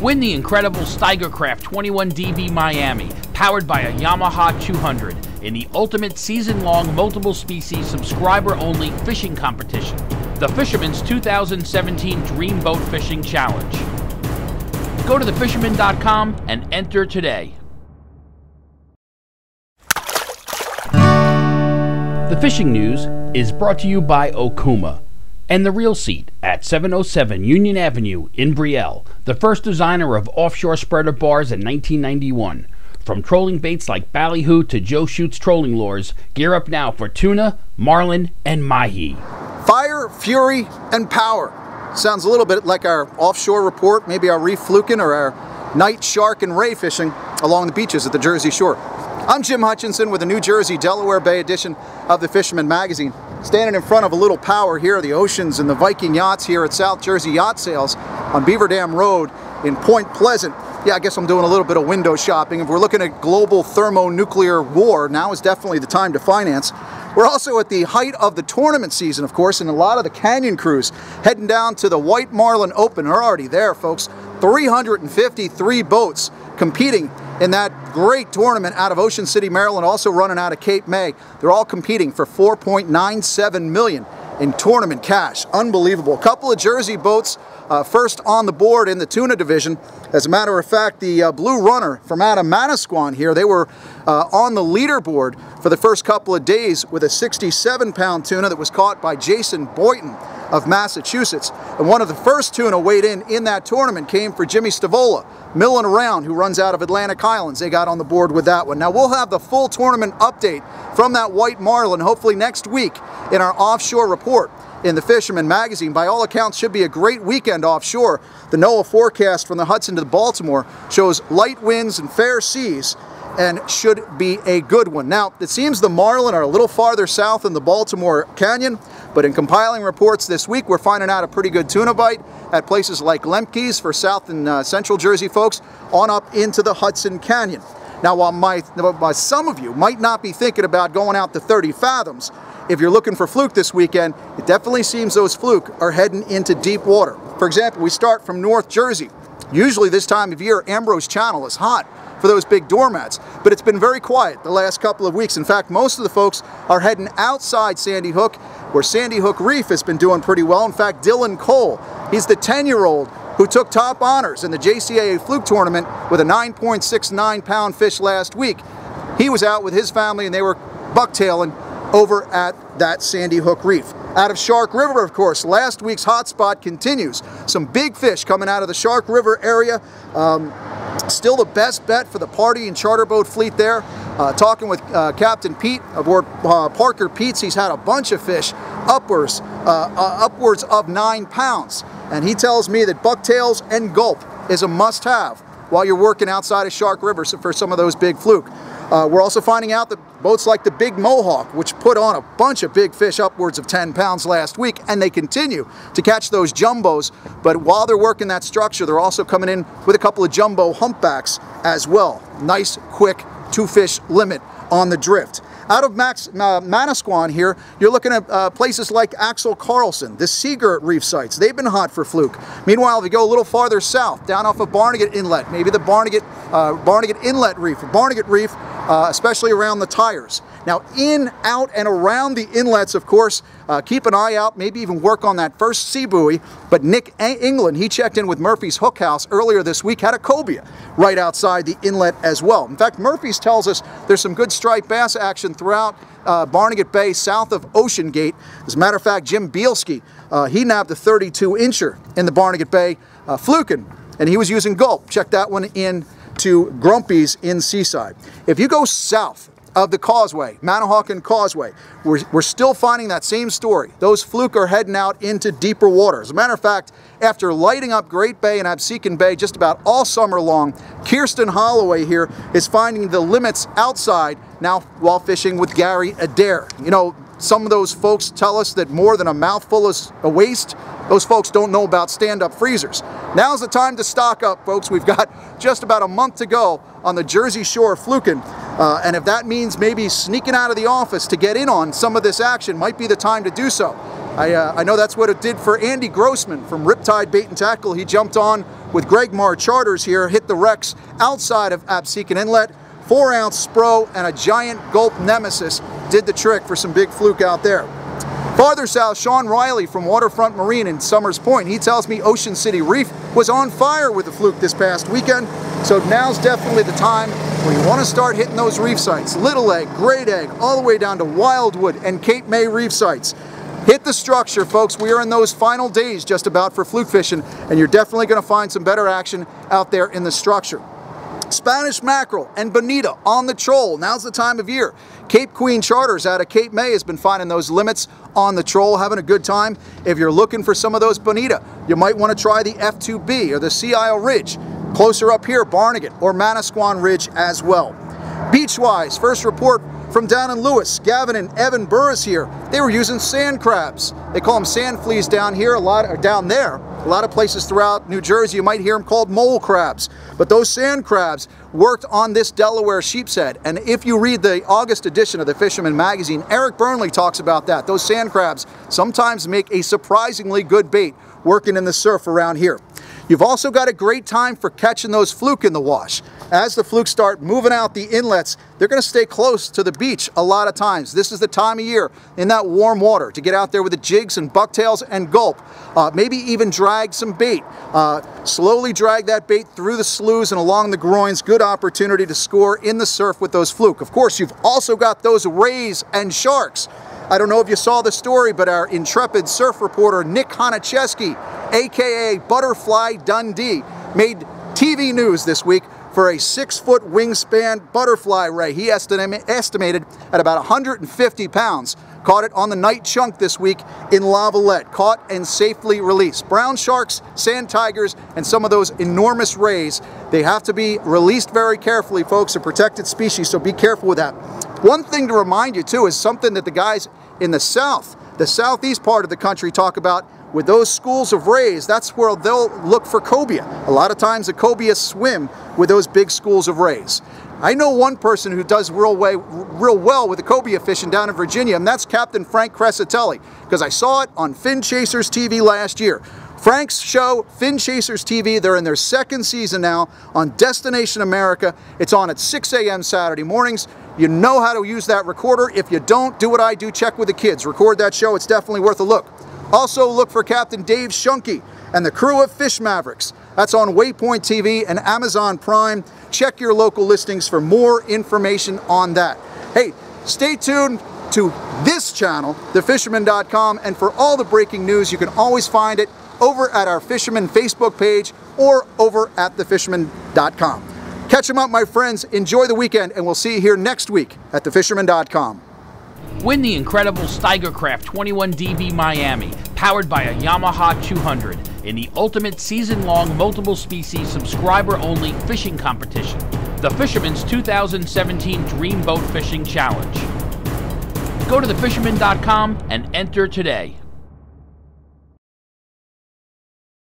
Win the incredible Steigercraft 21DB Miami, powered by a Yamaha 200, in the ultimate season-long multiple-species subscriber-only fishing competition, the Fisherman's 2017 Dream Boat Fishing Challenge. Go to thefisherman.com and enter today. The fishing news is brought to you by Okuma and The Real Seat at 707 Union Avenue in Brielle, the first designer of offshore spreader bars in 1991. From trolling baits like ballyhoo to Joe Shoots trolling lures, gear up now for tuna, marlin, and mahi. Fire, fury, and power. Sounds a little bit like our offshore report, maybe our reef fluking or our night shark and ray fishing along the beaches at the Jersey Shore. I'm Jim Hutchinson with the New Jersey, Delaware Bay edition of the Fisherman magazine. Standing in front of a little power here, the oceans and the Viking yachts here at South Jersey Yacht Sales on Beaver Dam Road in Point Pleasant. Yeah, I guess I'm doing a little bit of window shopping. If we're looking at global thermonuclear war, now is definitely the time to finance. We're also at the height of the tournament season, of course, and a lot of the canyon crews heading down to the White Marlin Open are already there, folks. 353 boats competing in that great tournament out of Ocean City, Maryland, also running out of Cape May. They're all competing for $4.97 million in tournament cash. Unbelievable. A couple of Jersey boats first on the board in the tuna division. As a matter of fact, the Blue Runner from out of Manasquan here, they were on the leaderboard for the first couple of days with a 67-pound tuna that was caught by Jason Boynton of Massachusetts. And one of the first tuna weighed in that tournament came for Jimmy Stavola, milling around, who runs out of Atlantic Islands. They got on the board with that one. Now we'll have the full tournament update from that White Marlin hopefully next week in our offshore report in the Fisherman magazine. By all accounts, should be a great weekend offshore. The NOAA forecast from the Hudson to Baltimore shows light winds and fair seas, and should be a good one. Now, it seems the marlin are a little farther south in the Baltimore Canyon, but in compiling reports this week, we're finding out a pretty good tuna bite at places like Lemke's for South and Central Jersey folks, on up into the Hudson Canyon. Now, while some of you might not be thinking about going out to 30 fathoms, if you're looking for fluke this weekend, it definitely seems those fluke are heading into deep water. For example, we start from North Jersey. Usually this time of year, Ambrose Channel is hot for those big doormats, but it's been very quiet the last couple of weeks. In fact, most of the folks are heading outside Sandy Hook, where Sandy Hook Reef has been doing pretty well. In fact, Dylan Cole, he's the 10-year-old who took top honors in the JCAA fluke tournament with a 9.69-pound fish last week. He was out with his family and they were bucktailing over at that Sandy Hook Reef. Out of Shark River, of course, last week's hotspot continues. Some big fish coming out of the Shark River area. Still the best bet for the party and charter boat fleet there. Talking with Captain Pete aboard Parker Pete's, he's had a bunch of fish upwards of 9 pounds. And he tells me that bucktails and gulp is a must-have while you're working outside of Shark River for some of those big fluke. We're also finding out that boats like the Big Mohawk, which put on a bunch of big fish upwards of 10 pounds last week, and they continue to catch those jumbos, but while they're working that structure, they're also coming in with a couple of jumbo humpbacks as well. Nice, quick 2-fish limit on the drift. Out of Manasquan here, you're looking at places like Axel Carlson, the Seagirt reef sites. They've been hot for fluke. Meanwhile, if you go a little farther south, down off of Barnegat Inlet, maybe the Barnegat Inlet Reef, or Barnegat Reef, especially around the tires. Now, in, out, and around the inlets, of course, keep an eye out, maybe even work on that first sea buoy. But Nick England, he checked in with Murphy's Hook House earlier this week, had a cobia right outside the inlet as well. In fact, Murphy's tells us there's some good striped bass action throughout Barnegat Bay, south of Ocean Gate. As a matter of fact, Jim Bielski, he nabbed a 32-incher in the Barnegat Bay fluking, and he was using gulp. Check that one in to Grumpy's in Seaside. If you go south of the causeway, Manahawkin Causeway, we're still finding that same story. Those fluke are heading out into deeper water. As a matter of fact, after lighting up Great Bay and Absecon Bay just about all summer long, Kirsten Holloway here is finding the limits outside now while fishing with Gary Adair. You know, some of those folks tell us that more than a mouthful is a waste. Those folks don't know about stand-up freezers. Now's the time to stock up, folks. We've got just about a month to go on the Jersey Shore fluking. And if that means maybe sneaking out of the office to get in on some of this action, might be the time to do so. I know that's what it did for Andy Grossman from Riptide Bait and Tackle. He jumped on with Greg Marr Charters here, hit the wrecks outside of Absecon Inlet. 4-ounce Spro and a giant gulp nemesis did the trick for some big fluke out there. Farther south, Sean Riley from Waterfront Marine in Summers Point, he tells me Ocean City Reef was on fire with the fluke this past weekend, so now's definitely the time where you want to start hitting those reef sites. Little Egg, Great Egg, all the way down to Wildwood and Cape May reef sites. Hit the structure, folks. We are in those final days just about for fluke fishing, and you're definitely going to find some better action out there in the structure. Spanish mackerel and bonita on the troll. Now's the time of year. Cape Queen Charters out of Cape May has been finding those limits on the troll, having a good time. If you're looking for some of those bonita, you might want to try the F2B or the Sea Isle Ridge. Closer up here, Barnegat or Manasquan Ridge as well. Beach-wise, first report from down in Lewis. Gavin and Evan Burris here. They were using sand crabs. They call them sand fleas down here, down there. A lot of places throughout New Jersey, you might hear them called mole crabs. But those sand crabs worked on this Delaware sheepshead. And if you read the August edition of the Fisherman magazine, Eric Burnley talks about that. Those sand crabs sometimes make a surprisingly good bait working in the surf around here. You've also got a great time for catching those fluke in the wash. As the flukes start moving out the inlets, they're going to stay close to the beach a lot of times. This is the time of year in that warm water to get out there with the jigs and bucktails and gulp. Maybe even drag some bait. Slowly drag that bait through the sloughs and along the groins. Good opportunity to score in the surf with those fluke. Of course, you've also got those rays and sharks. I don't know if you saw the story, but our intrepid surf reporter Nick Honicheski, aka Butterfly Dundee, made TV news this week for a 6-foot wingspan butterfly ray. He estimated at about 150 pounds. Caught it on the night chunk this week in Lavalette. Caught and safely released. Brown sharks, sand tigers, and some of those enormous rays, they have to be released very carefully, folks. A protected species, so be careful with that. One thing to remind you too is something that the guys in the southeast part of the country talk about with those schools of rays. That's where they'll look for cobia. A lot of times the cobia swim with those big schools of rays. I know one person who does real well with the cobia fishing down in Virginia, and that's Captain Frank Crescitelli, because I saw it on Fin Chasers TV last year. Frank's show, Fin Chasers TV, they're in their second season now on Destination America. It's on at 6 a.m. Saturday mornings. You know how to use that recorder. If you don't, do what I do, check with the kids. Record that show, it's definitely worth a look. Also look for Captain Dave Shunke and the crew of Fish Mavericks. That's on Waypoint TV and Amazon Prime. Check your local listings for more information on that. Hey, stay tuned to this channel, thefisherman.com, and for all the breaking news, you can always find it over at our Fisherman Facebook page or over at thefisherman.com. Catch them up, my friends. Enjoy the weekend, and we'll see you here next week at thefisherman.com. Win the incredible Steigercraft 21DB Miami, powered by a Yamaha 200, in the ultimate season-long multiple-species subscriber-only fishing competition, the Fisherman's 2017 Dream Boat Fishing Challenge. Go to thefisherman.com and enter today.